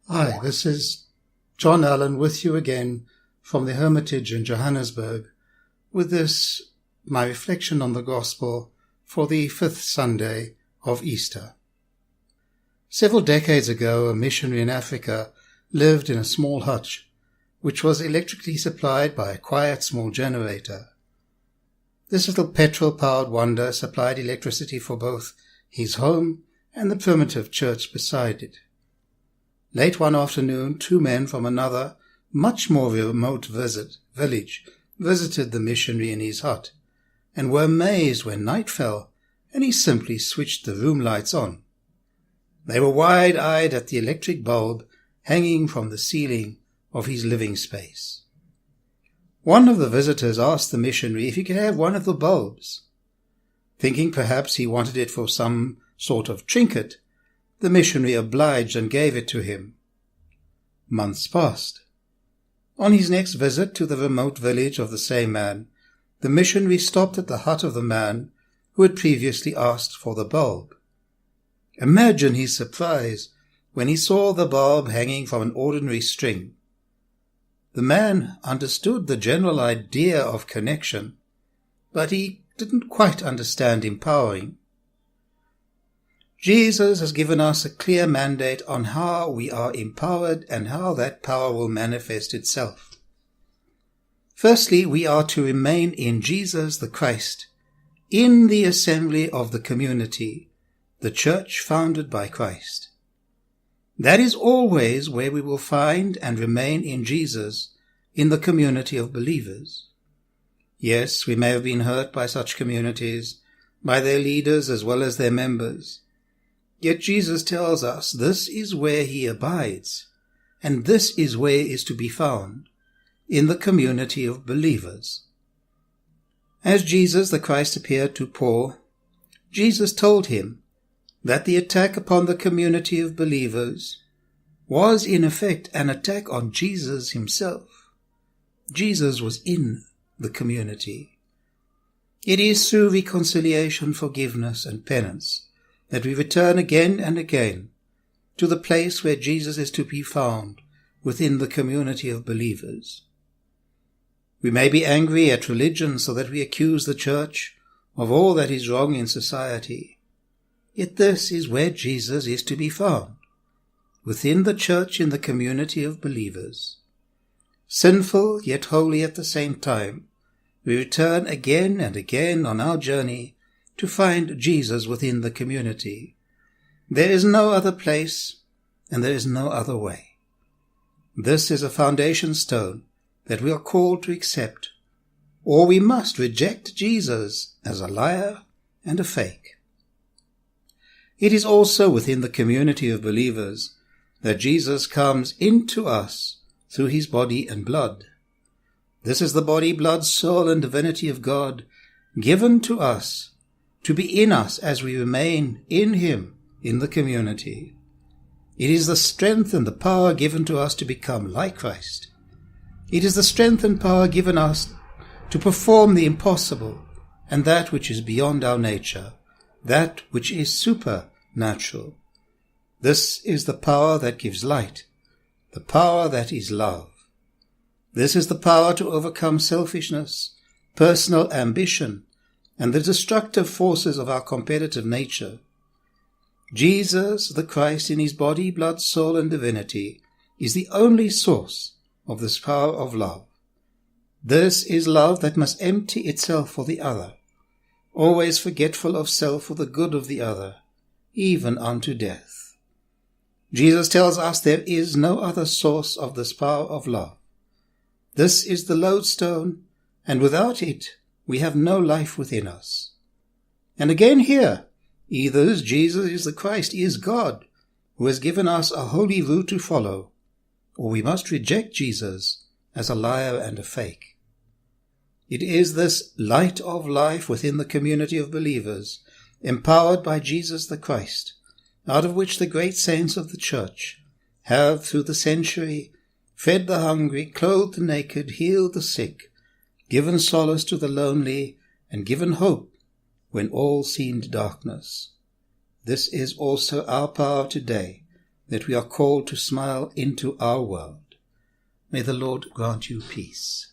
Hi, this is John Allen with you again from the Hermitage in Johannesburg with this, my reflection on the Gospel for the 5th Sunday of Easter. Several decades ago, a missionary in Africa lived in a small hut, which was electrically supplied by a quiet small generator. This little petrol-powered wonder supplied electricity for both his home and the primitive church beside it. Late one afternoon, 2 men from another, much more remote village visited the missionary in his hut, and were amazed when night fell and he simply switched the room lights on. They were wide-eyed at the electric bulb hanging from the ceiling of his living space. One of the visitors asked the missionary if he could have one of the bulbs. Thinking perhaps he wanted it for some sort of trinket, the missionary obliged and gave it to him. Months passed. On his next visit to the remote village of the same man, the missionary stopped at the hut of the man who had previously asked for the bulb. Imagine his surprise when he saw the bulb hanging from an ordinary string. The man understood the general idea of connection, but he didn't quite understand empowering. Jesus has given us a clear mandate on how we are empowered and how that power will manifest itself. Firstly, we are to remain in Jesus the Christ, in the assembly of the community, the church founded by Christ. That is always where we will find and remain in Jesus, in the community of believers. Yes, we may have been hurt by such communities, by their leaders as well as their members. Yet Jesus tells us this is where he abides, and this is where he is to be found, in the community of believers. As Jesus the Christ appeared to Paul, Jesus told him that the attack upon the community of believers was in effect an attack on Jesus himself. Jesus was in the community. It is through reconciliation, forgiveness, and penance that we return again and again to the place where Jesus is to be found within the community of believers. We may be angry at religion so that we accuse the church of all that is wrong in society. Yet this is where Jesus is to be found, within the church in the community of believers. Sinful yet holy at the same time, we return again and again on our journey to find Jesus within the community. There is no other place, and there is no other way. This is a foundation stone that we are called to accept, or we must reject Jesus as a liar and a fake. It is also within the community of believers that Jesus comes into us through his body and blood. This is the body, blood, soul, and divinity of God given to us, to be in us as we remain in him in the community. It is the strength and the power given to us to become like Christ. It is the strength and power given us to perform the impossible and that which is beyond our nature, that which is supernatural. This is the power that gives light, the power that is love. This is the power to overcome selfishness, personal ambition, and the destructive forces of our competitive nature. Jesus, the Christ, in his body, blood, soul, and divinity, is the only source of this power of love. This is love that must empty itself for the other, always forgetful of self for the good of the other, even unto death. Jesus tells us there is no other source of this power of love. This is the lodestone, and without it, we have no life within us. And again here, either Jesus is the Christ, he is God, who has given us a holy route to follow, or we must reject Jesus as a liar and a fake. It is this light of life within the community of believers, empowered by Jesus the Christ, out of which the great saints of the church have, through the century, fed the hungry, clothed the naked, healed the sick, given solace to the lonely, and given hope when all seemed darkness. This is also our power today, that we are called to smile into our world. May the Lord grant you peace.